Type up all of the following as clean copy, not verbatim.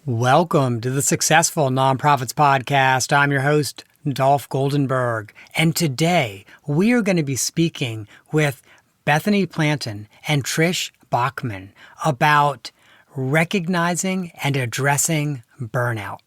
Welcome to the Successful Nonprofits Podcast. I'm your host, Dolph Goldenberg, and today we are going to be speaking with Bethany Planton and Trish Bachman about recognizing and addressing burnout.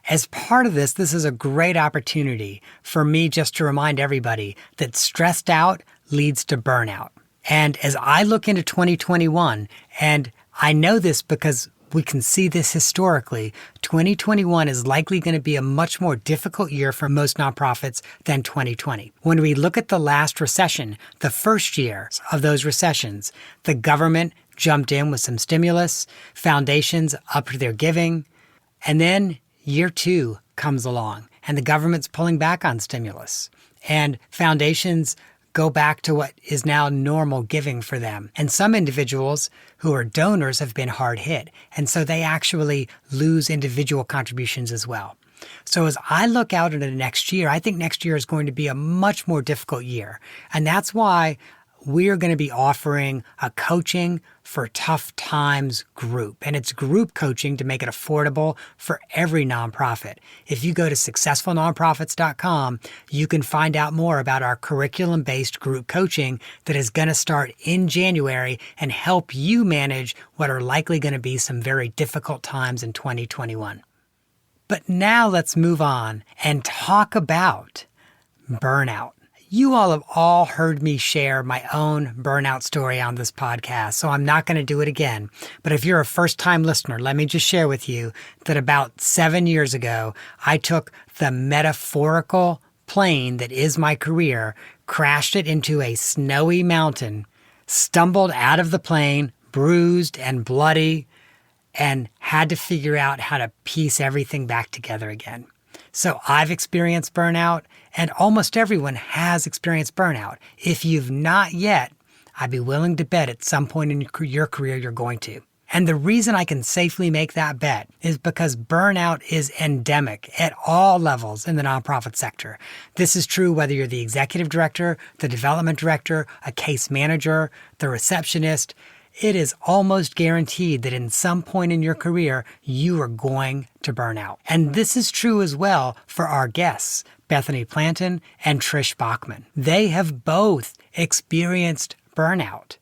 As part of this is a great opportunity for me just to remind everybody that stressed out leads to burnout. And as I look into 2021, and I know this because we can see this historically, 2021 is likely going to be a much more difficult year for most nonprofits than 2020. When we look at the last recession, the first year of those recessions, the government jumped in with some stimulus, foundations upped their giving, and then year two comes along and the government's pulling back on stimulus and foundations go back to what is now normal giving for them. And some individuals who are donors have been hard hit. And so they actually lose individual contributions as well. So as I look out into next year, I think next year is going to be a much more difficult year. And that's why we're going to be offering a coaching for tough times group. And it's group coaching to make it affordable for every nonprofit. If you go to successfulnonprofits.com, you can find out more about our curriculum-based group coaching that is going to start in January and help you manage what are likely going to be some very difficult times in 2021. But now let's move on and talk about burnout. You all have all heard me share my own burnout story on this podcast, so I'm not going to do it again. But if you're a first-time listener, let me just share with you that about 7 years ago, I took the metaphorical plane that is my career, crashed it into a snowy mountain, stumbled out of the plane, bruised and bloody, and had to figure out how to piece everything back together again. So I've experienced burnout, and almost everyone has experienced burnout. If you've not yet, I'd be willing to bet at some point in your career you're going to. And the reason I can safely make that bet is because burnout is endemic at all levels in the nonprofit sector. This is true whether you're the executive director, the development director, a case manager, the receptionist. It is almost guaranteed that in some point in your career, you are going to burn out. And this is true as well for our guests, Bethany Planton and Trish Bachman. They have both experienced burnout,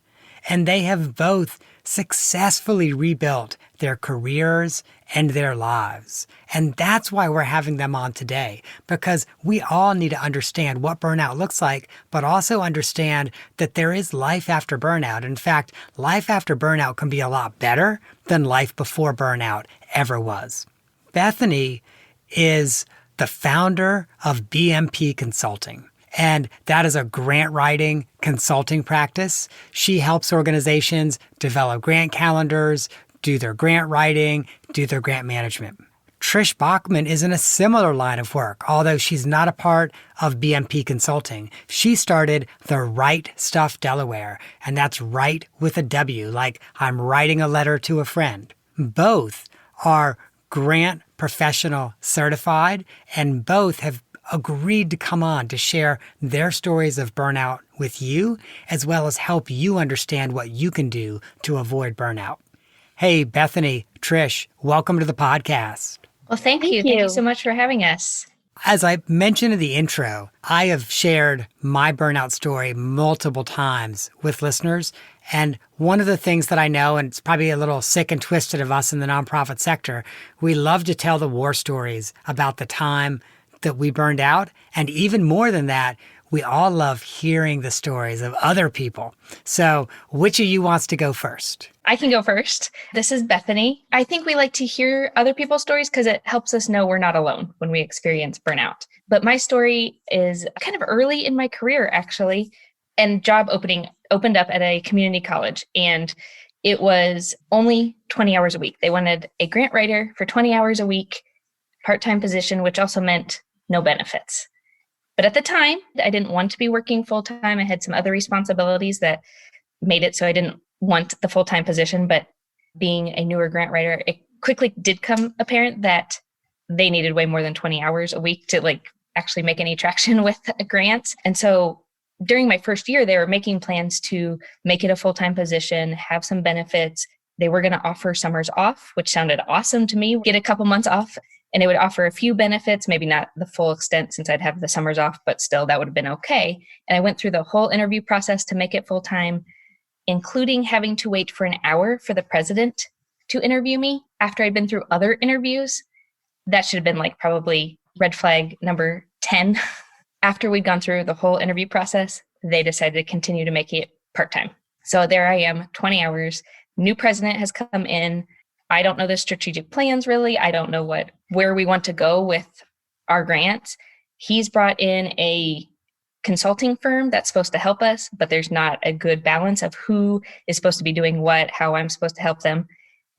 and they have both successfully rebuilt their careers and their lives. And that's why we're having them on today, because we all need to understand what burnout looks like, but also understand that there is life after burnout. In fact, life after burnout can be a lot better than life before burnout ever was. Bethany is the founder of BMP Consulting. And that is a grant writing consulting practice. She helps organizations develop grant calendars, do their grant writing, do their grant management. Trish Bachman is in a similar line of work, although she's not a part of BMP Consulting. She started the Right Stuff Delaware, and that's right with a W, like I'm writing a letter to a friend. Both are grant professional certified, and both have agreed to come on to share their stories of burnout with you, as well as help you understand what you can do to avoid burnout. Hey, Bethany, Trish, welcome to the podcast. Well, thank you. Thank you so much for having us. As I mentioned in the intro, I have shared my burnout story multiple times with listeners. And one of the things that I know, and it's probably a little sick and twisted of us in the nonprofit sector, we love to tell the war stories about the time that we burned out. And even more than that, we all love hearing the stories of other people. So which of you wants to go first? I can go first. This is Bethany. I think we like to hear other people's stories because it helps us know we're not alone when we experience burnout. But my story is kind of early in my career, actually, and job opened up at a community college. And it was only 20 hours a week. They wanted a grant writer for 20 hours a week, part-time position, which also meant no benefits. But at the time, I didn't want to be working full-time. I had some other responsibilities that made it so I didn't want the full-time position. But being a newer grant writer, it quickly did come apparent that they needed way more than 20 hours a week to actually make any traction with grants. And so during my first year, they were making plans to make it a full-time position, have some benefits, They were going to offer summers off, which sounded awesome to me. Get a couple months off, and it would offer a few benefits, maybe not the full extent since I'd have the summers off, but still that would have been okay. And I went through the whole interview process to make it full time, including having to wait for an hour for the president to interview me after I'd been through other interviews. That should have been like probably red flag number 10. After we'd gone through the whole interview process, they decided to continue to make it part-time. So there I am, 20 hours. New president has come in. I don't know the strategic plans really. I don't know where we want to go with our grants. He's brought in a consulting firm that's supposed to help us, but there's not a good balance of who is supposed to be doing what, how I'm supposed to help them.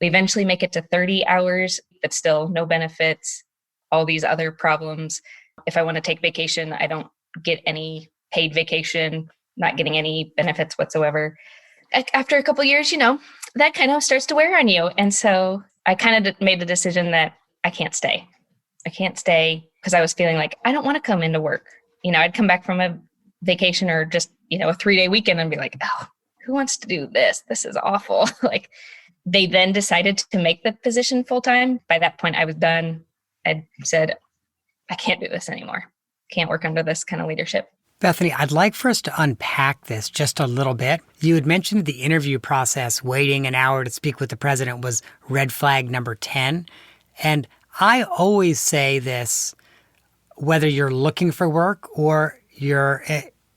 We eventually make it to 30 hours, but still no benefits, all these other problems. If I want to take vacation, I don't get any paid vacation, not getting any benefits whatsoever. After a couple of years, that kind of starts to wear on you. And so I kind of made the decision that I can't stay. I can't stay because I was feeling like I don't want to come into work. I'd come back from a vacation or just, a 3-day weekend and be like, oh, who wants to do this? This is awful. Like, they then decided to make the position full-time. By that point, I was done. I said, I can't do this anymore. Can't work under this kind of leadership. Bethany, I'd like for us to unpack this just a little bit. You had mentioned the interview process, waiting an hour to speak with the president was red flag number 10. And I always say this, whether you're looking for work or you're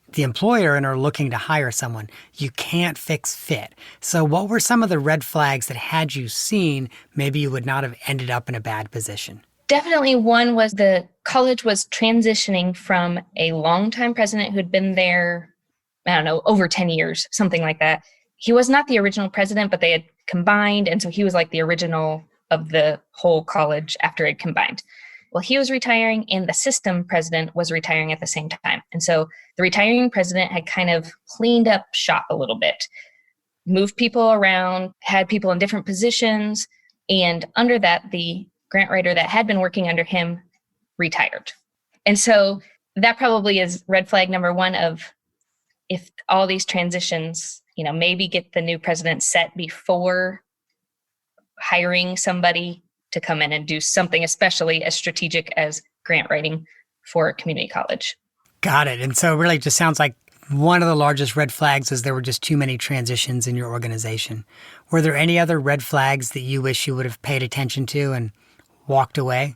the employer and are looking to hire someone, you can't fix fit. So what were some of the red flags that had you seen, maybe you would not have ended up in a bad position? Definitely one was the college was transitioning from a longtime president who'd been there, I don't know, over 10 years, something like that. He was not the original president, but they had combined. And so he was like the original of the whole college after it combined. Well, he was retiring and the system president was retiring at the same time. And so the retiring president had kind of cleaned up shop a little bit, moved people around, had people in different positions. And under that, the grant writer that had been working under him retired. And so that probably is red flag number 1 of if all these transitions, maybe get the new president set before hiring somebody to come in and do something, especially as strategic as grant writing for a community college. Got it. And so it really just sounds like one of the largest red flags is there were just too many transitions in your organization. Were there any other red flags that you wish you would have paid attention to and walked away?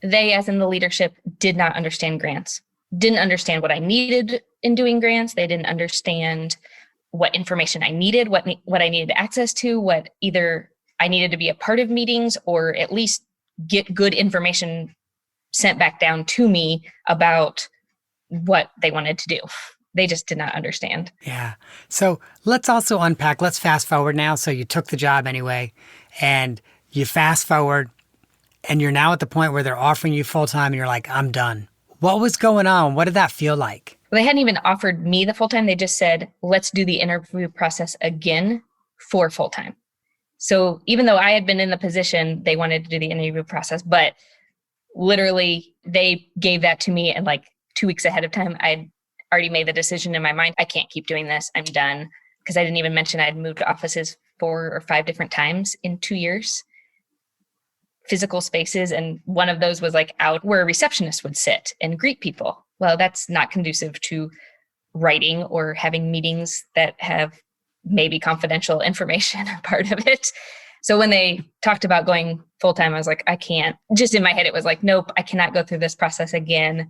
They, as in the leadership, did not understand grants, didn't understand what I needed in doing grants. They didn't understand what information I needed, what I needed access to, what either I needed to be a part of meetings or at least get good information sent back down to me about what they wanted to do. They just did not understand. Yeah. So let's also unpack. Let's fast forward now. So you took the job anyway, and you fast forward, and you're now at the point where they're offering you full-time, and you're like, I'm done. What was going on? What did that feel like? Well, they hadn't even offered me the full-time. They just said, let's do the interview process again for full-time. So even though I had been in the position, they wanted to do the interview process, but literally they gave that to me and like 2 weeks ahead of time, I'd already made the decision in my mind, I can't keep doing this. I'm done. Because I didn't even mention I'd moved offices 4 or 5 different times in 2 years, physical spaces. And one of those was like out where a receptionist would sit and greet people. Well, that's not conducive to writing or having meetings that have maybe confidential information part of it. So when they talked about going full-time, I was like, I can't. Just in my head, it was like, nope, I cannot go through this process again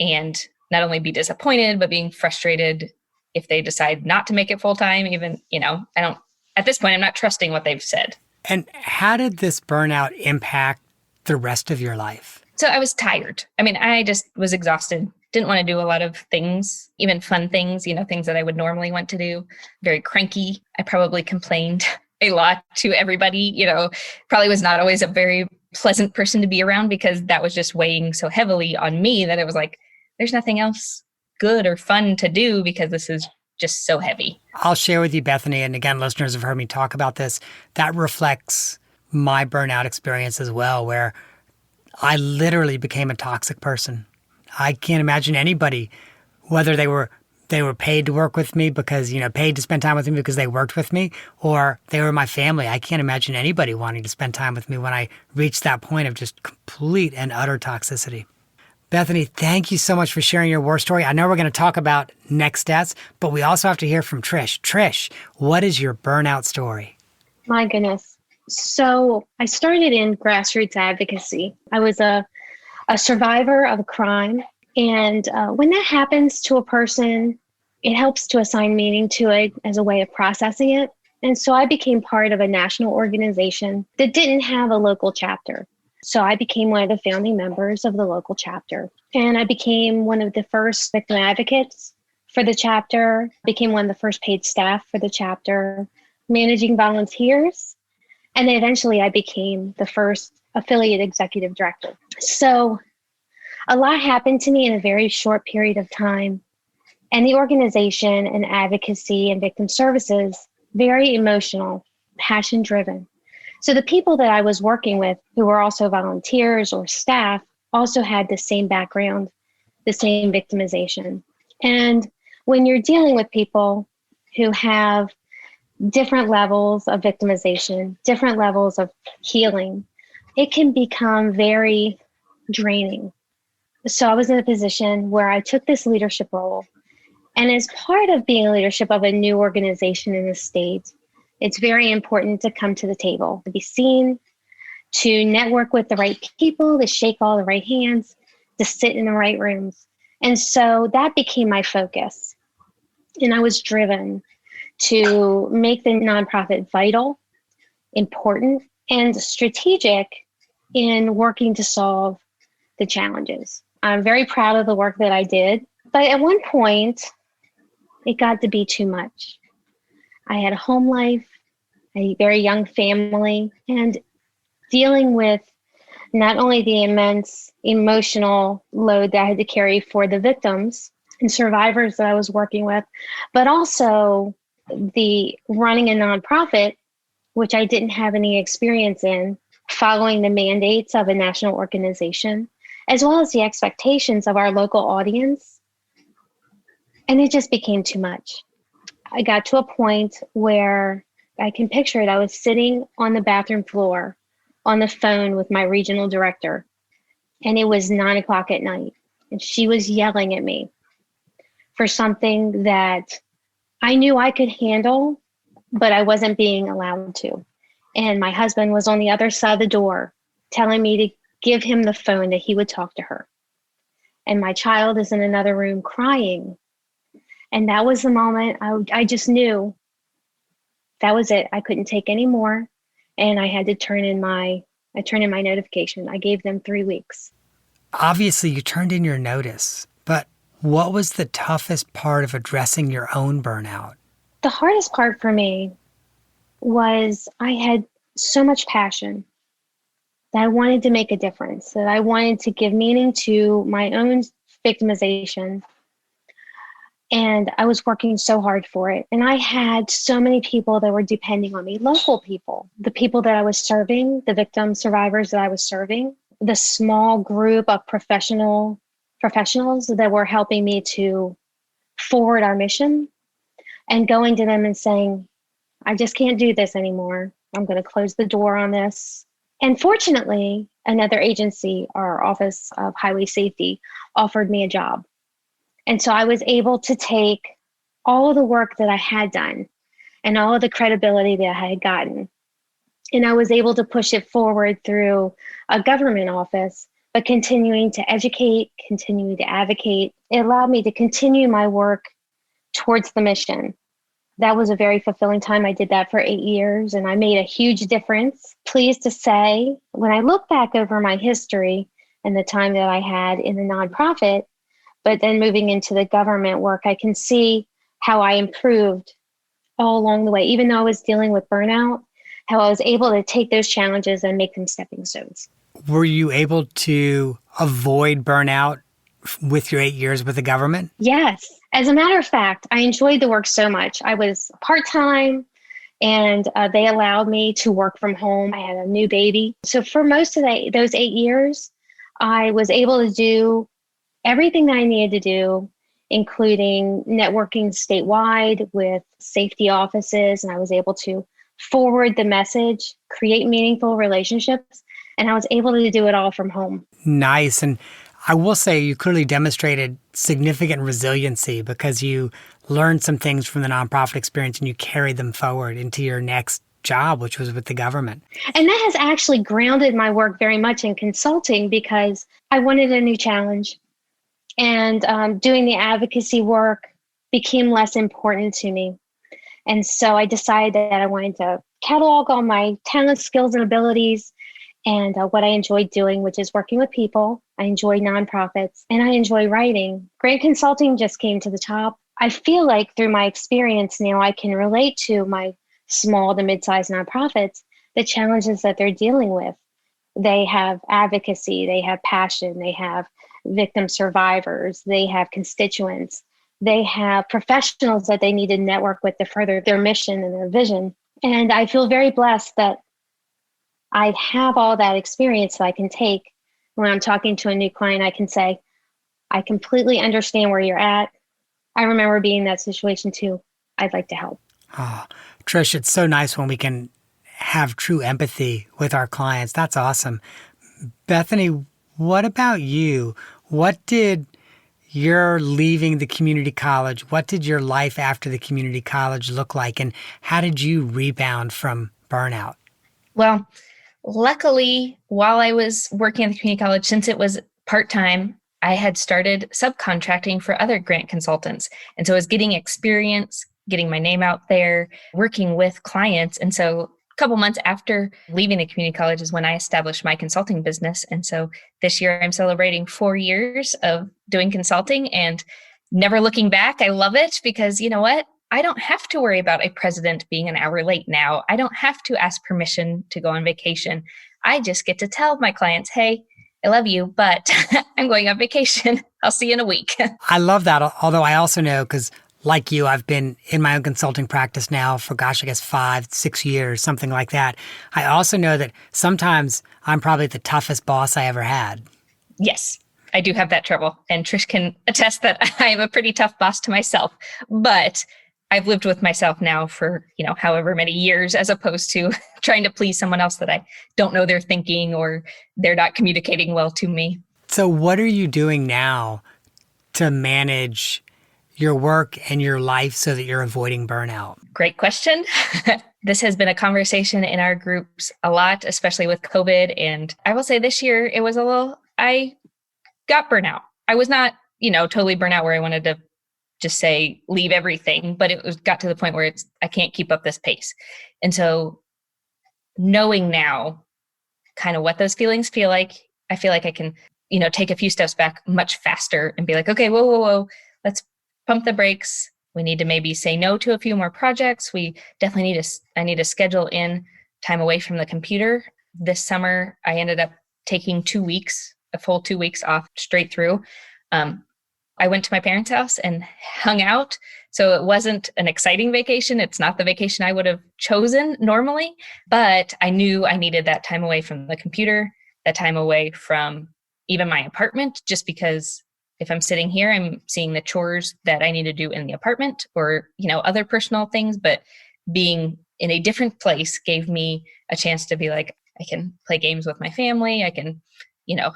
and not only be disappointed, but being frustrated if they decide not to make it full-time. Even, at this point, I'm not trusting what they've said. And how did this burnout impact the rest of your life? So I was tired. I just was exhausted. Didn't want to do a lot of things, even fun things, things that I would normally want to do. Very cranky. I probably complained a lot to everybody, probably was not always a very pleasant person to be around because that was just weighing so heavily on me that it was like, there's nothing else good or fun to do because this is just so heavy. I'll share with you, Bethany, and again, listeners have heard me talk about this. That reflects my burnout experience as well, where I literally became a toxic person. I can't imagine anybody, whether they were they were paid to work with me because, paid to spend time with me because they worked with me, or they were my family. I can't imagine anybody wanting to spend time with me when I reached that point of just complete and utter toxicity. Bethany, thank you so much for sharing your war story. I know we're going to talk about next steps, but we also have to hear from Trish. Trish, what is your burnout story? My goodness. So I started in grassroots advocacy. I was a survivor of a crime. And when that happens to a person, it helps to assign meaning to it as a way of processing it. And so I became part of a national organization that didn't have a local chapter. So I became one of the founding members of the local chapter. And I became one of the first victim advocates for the chapter, became one of the first paid staff for the chapter, managing volunteers. And then eventually I became the first affiliate executive director. So a lot happened to me in a very short period of time. And the organization and advocacy and victim services, very emotional, passion driven. So the people that I was working with who were also volunteers or staff also had the same background, the same victimization. And when you're dealing with people who have different levels of victimization, different levels of healing, it can become very draining. So I was in a position where I took this leadership role. And as part of being a leadership of a new organization in the state, it's very important to come to the table, to be seen, to network with the right people, to shake all the right hands, to sit in the right rooms. And so that became my focus. And I was driven to make the nonprofit vital, important, and strategic in working to solve the challenges. I'm very proud of the work that I did. But at one point, it got to be too much. I had a home life, a very young family, and dealing with not only the immense emotional load that I had to carry for the victims and survivors that I was working with, but also the running a nonprofit, which I didn't have any experience in, following the mandates of a national organization, as well as the expectations of our local audience. And it just became too much. I got to a point where I can picture it. I was sitting on the bathroom floor on the phone with my regional director, and it was 9:00 at night. And she was yelling at me for something that I knew I could handle, but I wasn't being allowed to. And my husband was on the other side of the door telling me to give him the phone that he would talk to her. And my child is in another room crying. And that was the moment I just knew that was it. I couldn't take any more. And I had to turn in my notification. I gave them 3 weeks. Obviously, you turned in your notice, but what was the toughest part of addressing your own burnout? The hardest part for me was I had so much passion that I wanted to make a difference, that I wanted to give meaning to my own victimization. And I was working so hard for it. And I had so many people that were depending on me, local people, the people that I was serving, the victim survivors that I was serving, the small group of professionals that were helping me to forward our mission, and going to them and saying, I just can't do this anymore. I'm going to close the door on this. And fortunately, another agency, our Office of Highway Safety, offered me a job. And so I was able to take all of the work that I had done and all of the credibility that I had gotten, and I was able to push it forward through a government office, but continuing to educate, continuing to advocate. It allowed me to continue my work towards the mission. That was a very fulfilling time. I did that for 8 years, and I made a huge difference. Pleased to say, when I look back over my history and the time that I had in the nonprofit, but then moving into the government work, I can see how I improved all along the way. Even though I was dealing with burnout, how I was able to take those challenges and make them stepping stones. Were you able to avoid burnout with your 8 years with the government? Yes. As a matter of fact, I enjoyed the work so much. I was part-time, and they allowed me to work from home. I had a new baby. So for most of those 8 years, I was able to do everything that I needed to do including networking statewide with safety offices. And I was able to forward the message, create meaningful relationships, and I was able to do it all from home. Nice. And I will say you clearly demonstrated significant resiliency because you learned some things from the nonprofit experience and you carried them forward into your next job, which was with the government. And that has actually grounded my work very much in consulting because I wanted a new challenge. And doing the advocacy work became less important to me. And so I decided that I wanted to catalog all my talents, skills, and abilities and what I enjoyed doing, which is working with people. I enjoy nonprofits and I enjoy writing. Grant consulting just came to the top. I feel like through my experience now, I can relate to my small to mid-sized nonprofits, the challenges that they're dealing with. They have advocacy, they have passion, they have victim survivors, they have constituents, they have professionals that they need to network with to further their mission and their vision. And I feel very blessed that I have all that experience that I can take when I'm talking to a new client. I can say, I completely understand where you're at. I remember being in that situation too. I'd like to help. Oh, Trish, it's so nice when we can have true empathy with our clients. That's awesome. Bethany, what about you? What did your leaving the community college, what did your life after the community college look like? And how did you rebound from burnout? Well, luckily, while I was working at the community college, since it was part-time, I had started subcontracting for other grant consultants. And so I was getting experience, getting my name out there, working with clients. And so a couple months after leaving the community college is when I established my consulting business. And so this year I'm celebrating 4 years of doing consulting and never looking back. I love it because you know what? I don't have to worry about a president being an hour late now. I don't have to ask permission to go on vacation. I just get to tell my clients, hey, I love you, but I'm going on vacation. I'll see you in a week. I love that. Although I also know, because like you, I've been in my own consulting practice now for, I guess 5-6 years, something like that. I also know that sometimes I'm probably the toughest boss I ever had. Yes, I do have that trouble. And Trish can attest that I am a pretty tough boss to myself. But I've lived with myself now for, however many years, as opposed to trying to please someone else that I don't know they're thinking or they're not communicating well to me. So what are you doing now to manage your work and your life so that you're avoiding burnout? Great question. This has been a conversation in our groups a lot, especially with COVID. And I will say this year, I got burnout. I was not, totally burnout where I wanted to just say, leave everything, but got to the point where I can't keep up this pace. And so knowing now kind of what those feelings feel like, I feel like I can, take a few steps back much faster and be like, okay, whoa, let's pump the brakes. We need to maybe say no to a few more projects. We definitely I need to schedule in time away from the computer. This summer, I ended up taking 2 weeks, a full 2 weeks off straight through. I went to my parents' house and hung out. So it wasn't an exciting vacation. It's not the vacation I would have chosen normally, but I knew I needed that time away from the computer, that time away from even my apartment, just because if I'm sitting here, I'm seeing the chores that I need to do in the apartment or, other personal things, but being in a different place gave me a chance to be like, I can play games with my family. I can,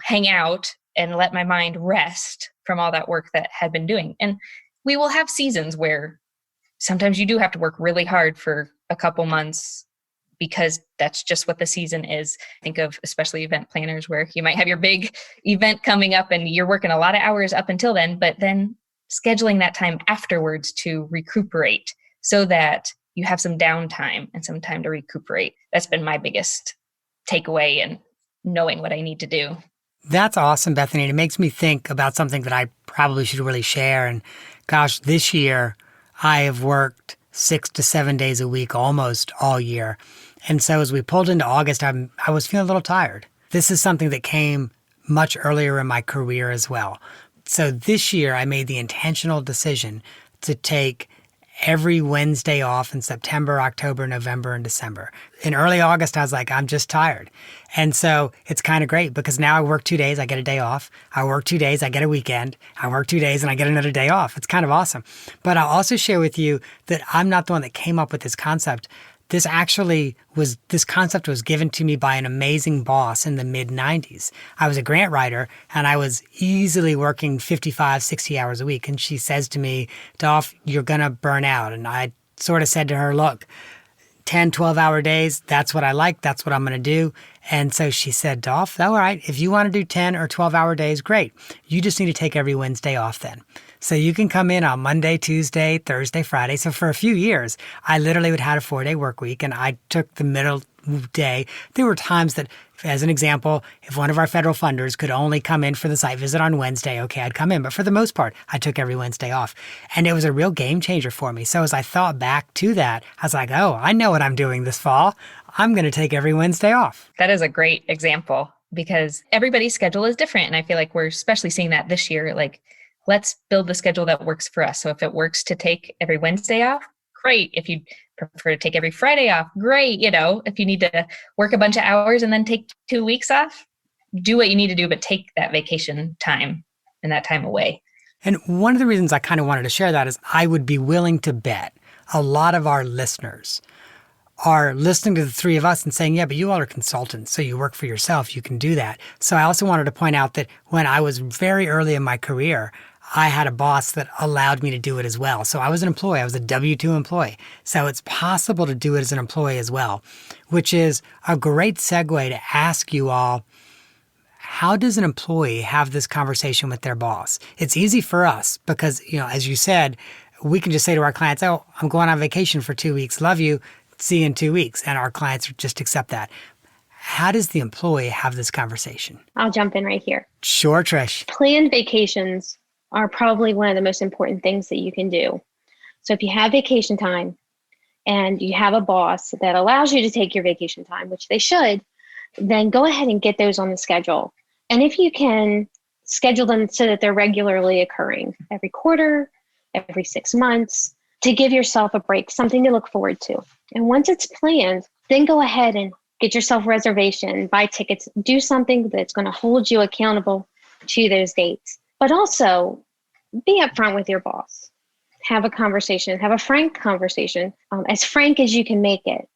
hang out and let my mind rest from all that work that had been doing. And we will have seasons where sometimes you do have to work really hard for a couple months because that's just what the season is. Think of especially event planners where you might have your big event coming up and you're working a lot of hours up until then, but then scheduling that time afterwards to recuperate so that you have some downtime and some time to recuperate. That's been my biggest takeaway and knowing what I need to do. That's awesome, Bethany. It makes me think about something that I probably should really share. And this year I have worked 6 to 7 days a week almost all year. And so as we pulled into August, I was feeling a little tired. This is something that came much earlier in my career as well. So this year I made the intentional decision to take every Wednesday off in September, October, November, and December. In early August, I was like, I'm just tired. And so it's kind of great because now I work 2 days, I get a day off. I work 2 days, I get a weekend. I work 2 days and I get another day off. It's kind of awesome. But I'll also share with you that I'm not the one that came up with this concept. This concept was given to me by an amazing boss in the mid-90s. I was a grant writer and I was easily working 55, 60 hours a week. And she says to me, Dolph, you're going to burn out. And I sort of said to her, look, 10, 12-hour days, that's what I like. That's what I'm going to do. And so she said, Dolph, all right, if you want to do 10 or 12-hour days, great. You just need to take every Wednesday off then. So you can come in on Monday, Tuesday, Thursday, Friday. So for a few years, I literally would have a 4-day work week and I took the middle day. There were times that, as an example, if one of our federal funders could only come in for the site visit on Wednesday, okay, I'd come in. But for the most part, I took every Wednesday off. And it was a real game changer for me. So as I thought back to that, I was like, oh, I know what I'm doing this fall. I'm going to take every Wednesday off. That is a great example because everybody's schedule is different. And I feel like we're especially seeing that this year. Like, let's build the schedule that works for us. So if it works to take every Wednesday off, great. If you prefer to take every Friday off, great. If you need to work a bunch of hours and then take 2 weeks off, do what you need to do, but take that vacation time and that time away. And one of the reasons I kind of wanted to share that is I would be willing to bet a lot of our listeners are listening to the three of us and saying, yeah, but you all are consultants, so you work for yourself, you can do that. So I also wanted to point out that when I was very early in my career, I had a boss that allowed me to do it as well. So I was an employee, I was a W-2 employee. So it's possible to do it as an employee as well, which is a great segue to ask you all, how does an employee have this conversation with their boss? It's easy for us because, as you said, we can just say to our clients, oh, I'm going on vacation for 2 weeks, love you, see you in 2 weeks. And our clients just accept that. How does the employee have this conversation? I'll jump in right here. Sure, Trish. Planned vacations are probably one of the most important things that you can do. So if you have vacation time and you have a boss that allows you to take your vacation time, which they should, then go ahead and get those on the schedule. And if you can schedule them so that they're regularly occurring every quarter, every 6 months, to give yourself a break, something to look forward to. And once it's planned, then go ahead and get yourself a reservation, buy tickets, do something that's going to hold you accountable to those dates. But also be upfront with your boss. Have a conversation, have a frank conversation, as frank as you can make it.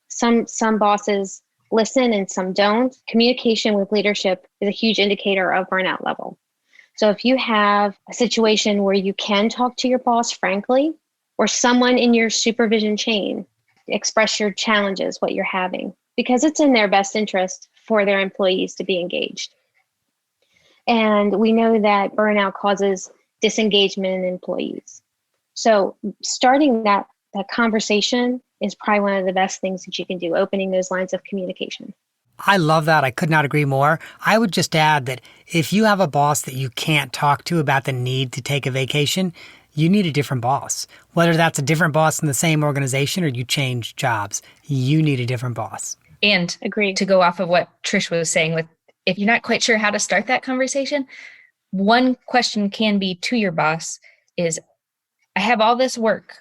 Some bosses listen and some don't. Communication with leadership is a huge indicator of burnout level. So if you have a situation where you can talk to your boss frankly, or someone in your supervision chain, express your challenges, what you're having, because it's in their best interest for their employees to be engaged. And we know that burnout causes disengagement in employees. So starting that conversation is probably one of the best things that you can do, opening those lines of communication. I love that. I could not agree more. I would just add that if you have a boss that you can't talk to about the need to take a vacation, you need a different boss. Whether that's a different boss in the same organization or you change jobs, you need a different boss. And Agreed. To go off of what Trish was saying, with if you're not quite sure how to start that conversation, one question can be to your boss is, I have all this work,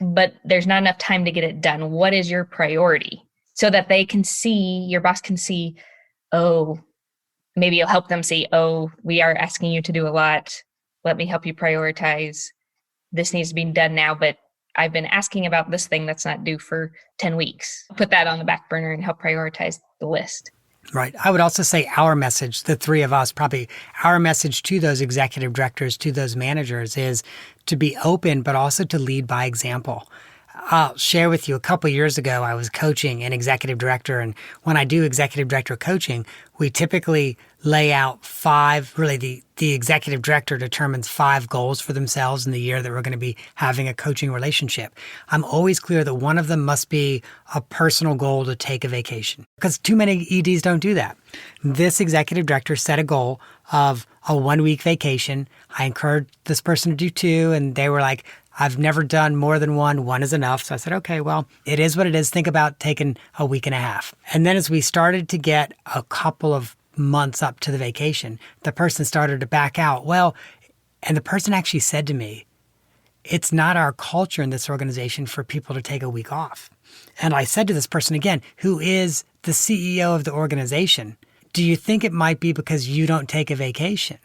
but there's not enough time to get it done. What is your priority? So that they can see, your boss can see, oh, maybe you'll help them see, oh, we are asking you to do a lot. Let me help you prioritize. This needs to be done now, but I've been asking about this thing that's not due for 10 weeks. Put that on the back burner and help prioritize the list. Right. I would also say our message, the three of us, probably our message to those executive directors, to those managers is to be open, but also to lead by example. I'll share with you, a couple of years ago, I was coaching an executive director. And when I do executive director coaching, we typically lay out the executive director determines 5 goals for themselves in the year that we're going to be having a coaching relationship. I'm always clear that one of them must be a personal goal to take a vacation, because too many EDs don't do that. This executive director set a goal of a 1-week vacation. I encouraged this person to do 2, and they were like, I've never done more than 1. 1 is enough. So I said, okay, well, it is what it is. Think about taking a week and a half. And then as we started to get a couple of months up to the vacation, the person started to back out. Well, and the person actually said to me, it's not our culture in this organization for people to take a week off. And I said to this person again, who is the CEO of the organization, do you think it might be because you don't take a vacation?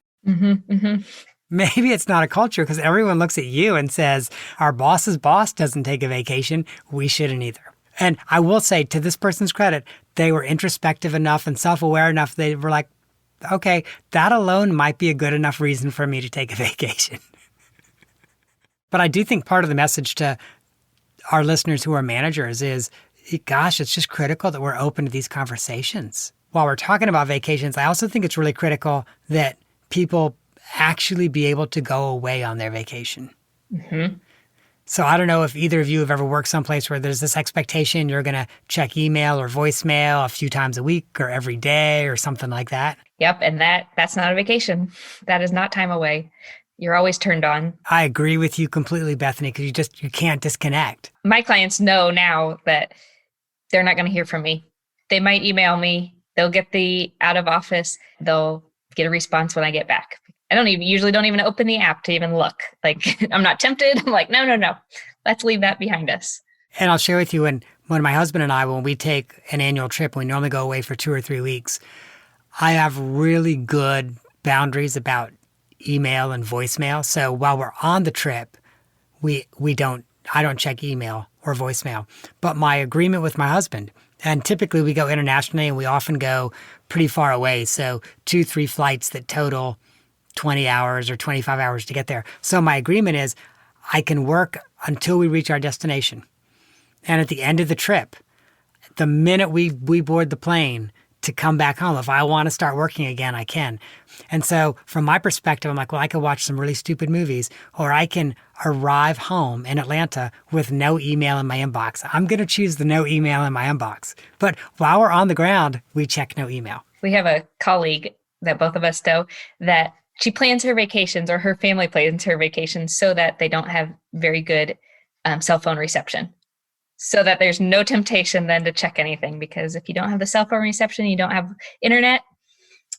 Maybe it's not a culture because everyone looks at you and says, our boss's boss doesn't take a vacation. We shouldn't either. And I will say, to this person's credit, they were introspective enough and self-aware enough. They were like, okay, that alone might be a good enough reason for me to take a vacation. But I do think part of the message to our listeners who are managers is, gosh, it's just critical that we're open to these conversations. While we're talking about vacations, I also think it's really critical that people actually be able to go away on their vacation. So I don't know if either of you have ever worked someplace where there's this expectation you're going to check email or voicemail a few times a week or every day or something like that. Yep. And that's not a vacation. That is not time away. You're always turned on. I agree with you completely, Bethany, because you can't disconnect. My clients know now that they're not going to hear from me. They might email me. They'll get the out of office. They'll get a response when I get back. I usually don't even open the app to even look. Like, I'm not tempted. I'm like, no. Let's leave that behind us. And I'll share with you, when my husband and I, when we take an annual trip, we normally go away for 2 or 3 weeks. I have really good boundaries about email and voicemail. So while we're on the trip, I don't check email or voicemail. But my agreement with my husband, and typically we go internationally and we often go pretty far away. So 2-3 flights that total 20 hours or 25 hours to get there. So my agreement is I can work until we reach our destination. And at the end of the trip, the minute we board the plane to come back home, if I want to start working again, I can. And so from my perspective, I'm like, well, I could watch some really stupid movies, or I can arrive home in Atlanta with no email in my inbox. I'm going to choose the no email in my inbox. But while we're on the ground, we check no email. We have a colleague that both of us know that she plans her vacations, or her family plans her vacations, so that they don't have very good cell phone reception. So that there's no temptation then to check anything, because if you don't have the cell phone reception, you don't have internet,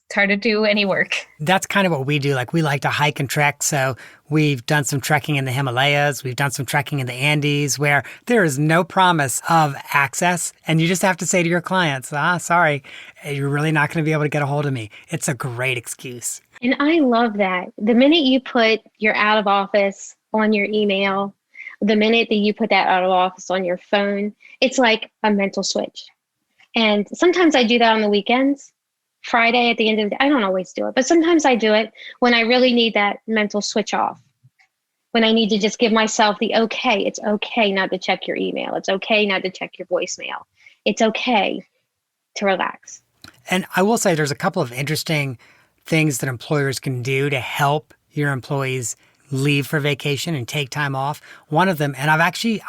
it's hard to do any work. That's kind of what we do. Like, we like to hike and trek. So we've done some trekking in the Himalayas. We've done some trekking in the Andes, where there is no promise of access. And you just have to say to your clients, sorry, you're really not going to be able to get a hold of me. It's a great excuse. And I love that. The minute you put your out of office on your email, the minute that you put that out of office on your phone, it's like a mental switch. And sometimes I do that on the weekends. Friday at the end of the day, I don't always do it, but sometimes I do it when I really need that mental switch off. When I need to just give myself the okay. It's okay not to check your email. It's okay not to check your voicemail. It's okay to relax. And I will say there's a couple of interesting things that employers can do to help your employees leave for vacation and take time off. One of them, and I actually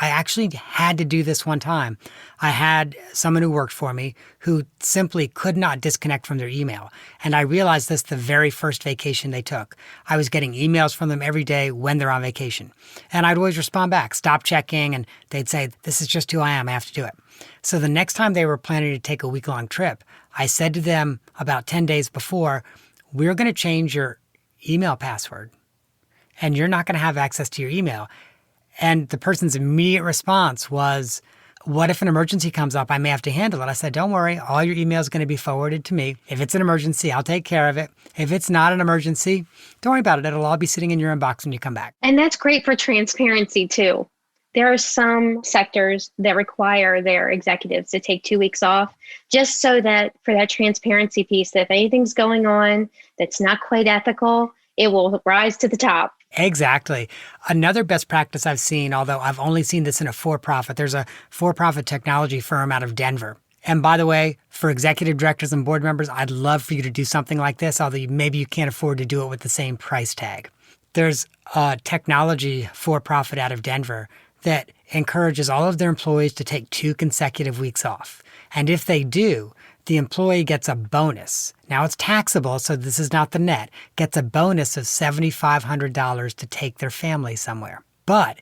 had to do this one time. I had someone who worked for me who simply could not disconnect from their email. And I realized this the very first vacation they took. I was getting emails from them every day when they're on vacation. And I'd always respond back, stop checking, and they'd say, this is just who I am, I have to do it. So the next time they were planning to take a week-long trip, I said to them about 10 days before, we're going to change your email password, and you're not going to have access to your email. And the person's immediate response was, what if an emergency comes up? I may have to handle it. I said, don't worry. All your email is going to be forwarded to me. If it's an emergency, I'll take care of it. If it's not an emergency, don't worry about it. It'll all be sitting in your inbox when you come back. And that's great for transparency too. There are some sectors that require their executives to take 2 weeks off, just so that for that transparency piece, that if anything's going on that's not quite ethical, it will rise to the top. Exactly. Another best practice I've seen, although I've only seen this in a for-profit, there's a for-profit technology firm out of Denver. And by the way, for executive directors and board members, I'd love for you to do something like this, although maybe you can't afford to do it with the same price tag. There's a technology for-profit out of Denver that encourages all of their employees to take 2 consecutive weeks off. And if they do, the employee gets a bonus. Now it's taxable, so this is not the net. Gets a bonus of $7,500 to take their family somewhere. But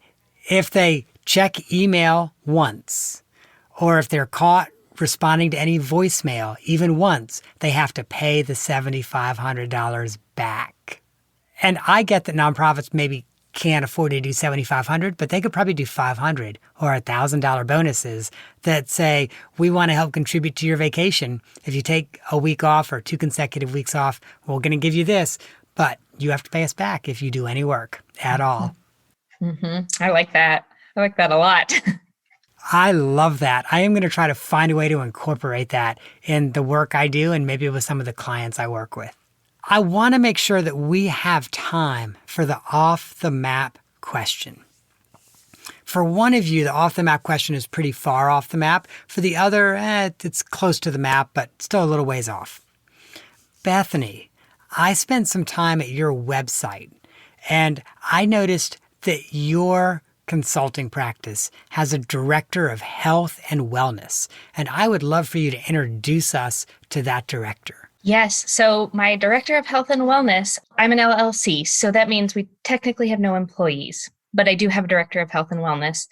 if they check email once, or if they're caught responding to any voicemail even once, they have to pay the $7,500 back. And I get that nonprofits maybe can't afford to do 7,500, but they could probably do 500 or $1,000 bonuses that say, we want to help contribute to your vacation. If you take a week off or 2 consecutive weeks off, we're going to give you this, but you have to pay us back if you do any work at all. I like that. I like that a lot. I love that. I am going to try to find a way to incorporate that in the work I do and maybe with some of the clients I work with. I want to make sure that we have time for the off-the-map question. For one of you, the off-the-map question is pretty far off the map. For the other, it's close to the map, but still a little ways off. Bethany, I spent some time at your website, and I noticed that your consulting practice has a director of health and wellness, and I would love for you to introduce us to that director. Yes. So my director of health and wellness, I'm an LLC. So that means we technically have no employees, but I do have a director of health and wellness.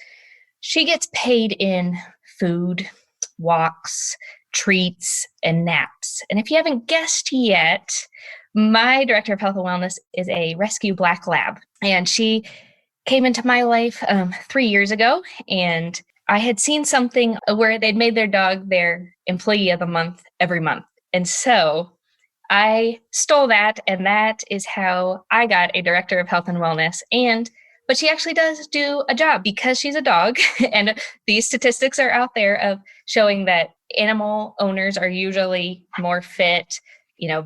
She gets paid in food, walks, treats, and naps. And if you haven't guessed yet, my director of health and wellness is a rescue black lab. And she came into my life 3 years ago. And I had seen something where they'd made their dog their employee of the month every month. And so I stole that, and that is how I got a director of health and wellness. But she actually does do a job because she's a dog. And these statistics are out there of showing that animal owners are usually more fit,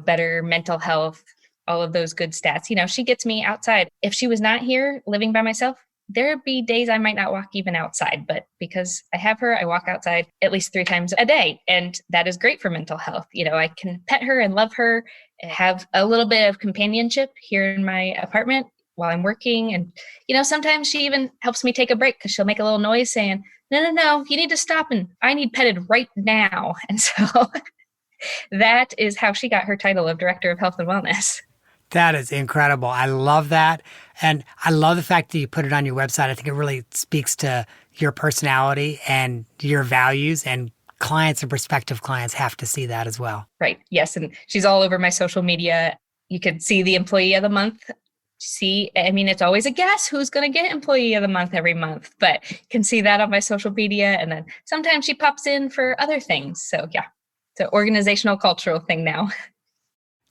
better mental health, all of those good stats. She gets me outside. If she was not here living by myself, there'd be days I might not walk even outside, but because I have her, I walk outside at least 3 times a day. And that is great for mental health. I can pet her and love her and have a little bit of companionship here in my apartment while I'm working. And, sometimes she even helps me take a break because she'll make a little noise saying, no, you need to stop and I need petted right now. And so that is how she got her title of Director of Health and Wellness. That is incredible. I love that. And I love the fact that you put it on your website. I think it really speaks to your personality and your values, and clients and prospective clients have to see that as well. Right. Yes. And she's all over my social media. You can see the employee of the month. It's always a guess who's going to get employee of the month every month, but you can see that on my social media. And then sometimes she pops in for other things. So yeah, it's an organizational cultural thing now.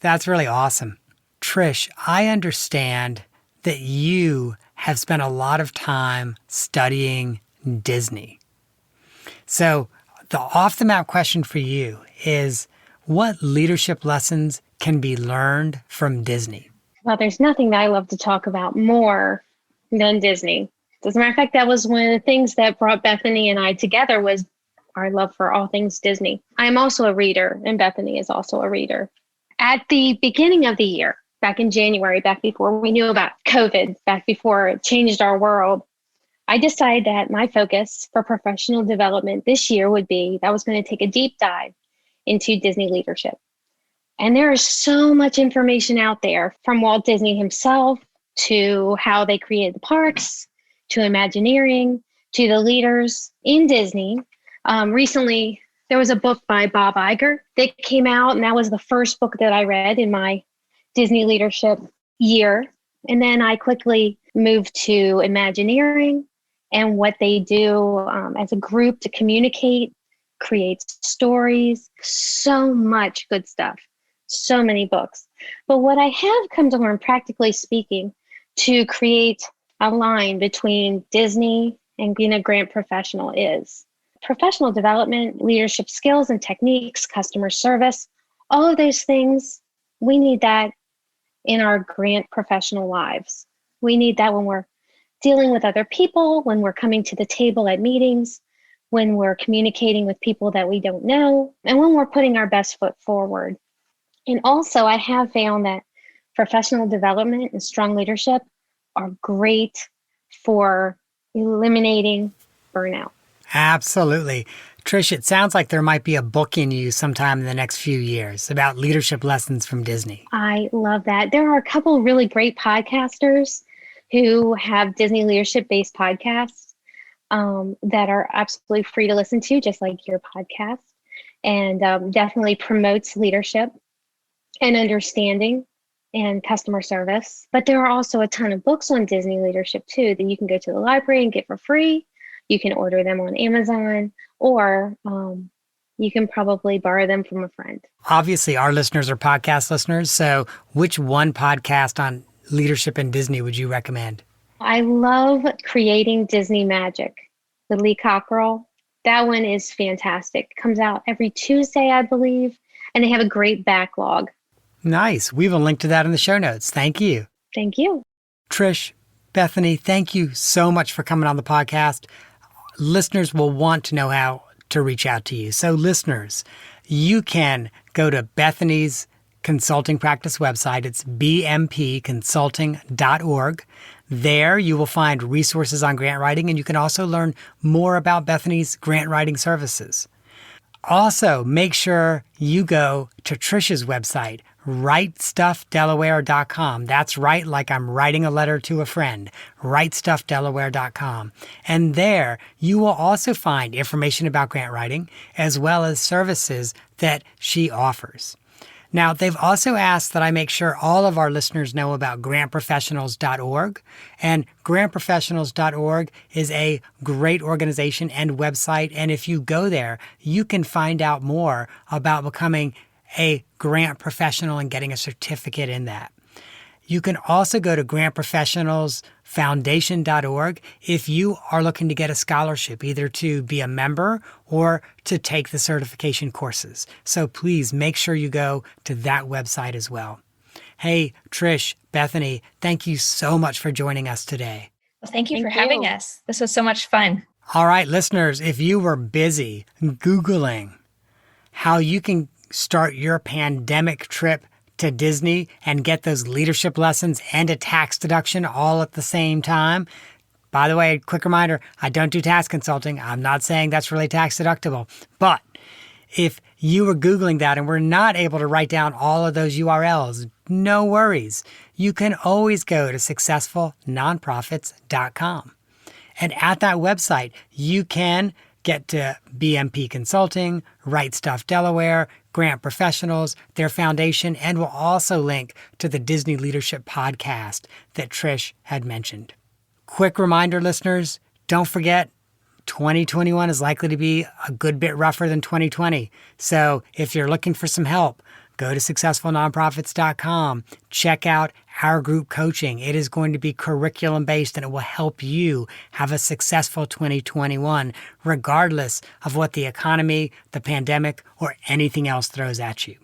That's really awesome. Trish, I understand that you have spent a lot of time studying Disney. So the off-the-map question for you is, what leadership lessons can be learned from Disney? Well, there's nothing that I love to talk about more than Disney. As a matter of fact, that was one of the things that brought Bethany and I together, was our love for all things Disney. I'm also a reader, and Bethany is also a reader. At the beginning of the year, back in January, back before we knew about COVID, back before it changed our world, I decided that my focus for professional development this year would be that I was going to take a deep dive into Disney leadership. And there is so much information out there, from Walt Disney himself to how they created the parks, to Imagineering, to the leaders in Disney. Recently, there was a book by Bob Iger that came out, and that was the first book that I read in my Disney leadership year. And then I quickly moved to Imagineering and what they do as a group to communicate, create stories, so much good stuff, so many books. But what I have come to learn, practically speaking, to create a line between Disney and being a grant professional is professional development, leadership skills and techniques, customer service, all of those things. We need that in our grant professional lives. We need that when we're dealing with other people, when we're coming to the table at meetings, when we're communicating with people that we don't know, and when we're putting our best foot forward. And also, I have found that professional development and strong leadership are great for eliminating burnout. Absolutely. Trish, it sounds like there might be a book in you sometime in the next few years about leadership lessons from Disney. I love that. There are a couple of really great podcasters who have Disney leadership-based podcasts that are absolutely free to listen to, just like your podcast, and definitely promotes leadership and understanding and customer service. But there are also a ton of books on Disney leadership too that you can go to the library and get for free. You can order them on Amazon, or you can probably borrow them from a friend. Obviously, our listeners are podcast listeners. So which one podcast on leadership in Disney would you recommend? I love Creating Disney Magic with Lee Cockrell. That one is fantastic. It comes out every Tuesday, I believe, and they have a great backlog. Nice. We have a link to that in the show notes. Thank you. Thank you. Trish, Bethany, thank you so much for coming on the podcast. Listeners will want to know how to reach out to you. So listeners, you can go to Bethany's consulting practice website. It's bmpconsulting.org. There you will find resources on grant writing, and you can also learn more about Bethany's grant writing services. Also, make sure you go to Trish's website, writestuffdelaware.com. That's right, like I'm writing a letter to a friend, writestuffdelaware.com. And there you will also find information about grant writing as well as services that she offers. Now, they've also asked that I make sure all of our listeners know about grantprofessionals.org. And grantprofessionals.org is a great organization and website. And if you go there, you can find out more about becoming a grant professional and getting a certificate in that. You can also go to grantprofessionalsfoundation.org if you are looking to get a scholarship, either to be a member or to take the certification courses. So please make sure you go to that website as well. Hey, Trish, Bethany, thank you so much for joining us today. Well, thank you for having us. This was so much fun. All right, listeners, if you were busy Googling how you can start your pandemic trip to Disney and get those leadership lessons and a tax deduction all at the same time. By the way, quick reminder, I don't do tax consulting. I'm not saying that's really tax deductible. But if you were Googling that and were not able to write down all of those URLs, no worries. You can always go to successfulnonprofits.com. And at that website, you can get to BMP Consulting, Right Stuff Delaware, Grant Professionals, their foundation, and we'll also link to the Disney Leadership Podcast that Trish had mentioned. Quick reminder, listeners, don't forget, 2021 is likely to be a good bit rougher than 2020. So if you're looking for some help, go to successfulnonprofits.com. Check out our group coaching. It is going to be curriculum-based, and it will help you have a successful 2021, regardless of what the economy, the pandemic, or anything else throws at you.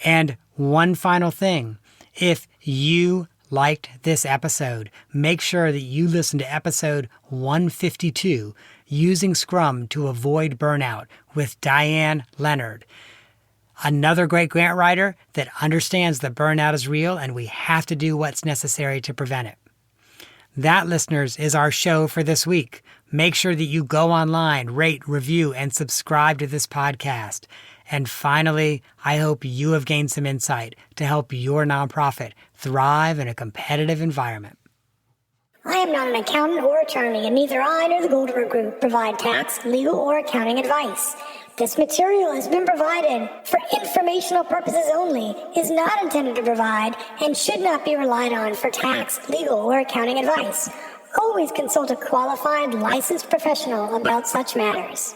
And one final thing, if you liked this episode, make sure that you listen to episode 152, Using Scrum to Avoid Burnout, with Diane Leonard. Another great grant writer that understands that burnout is real and we have to do what's necessary to prevent it. That, listeners, is our show for this week. Make sure that you go online, rate, review, and subscribe to this podcast. And finally, I hope you have gained some insight to help your nonprofit thrive in a competitive environment. I am not an accountant or attorney, and neither I nor the Goldberg Group provide tax, legal, or accounting advice. This material has been provided for informational purposes only, is not intended to provide, and should not be relied on for tax, legal, or accounting advice. Always consult a qualified, licensed professional about such matters.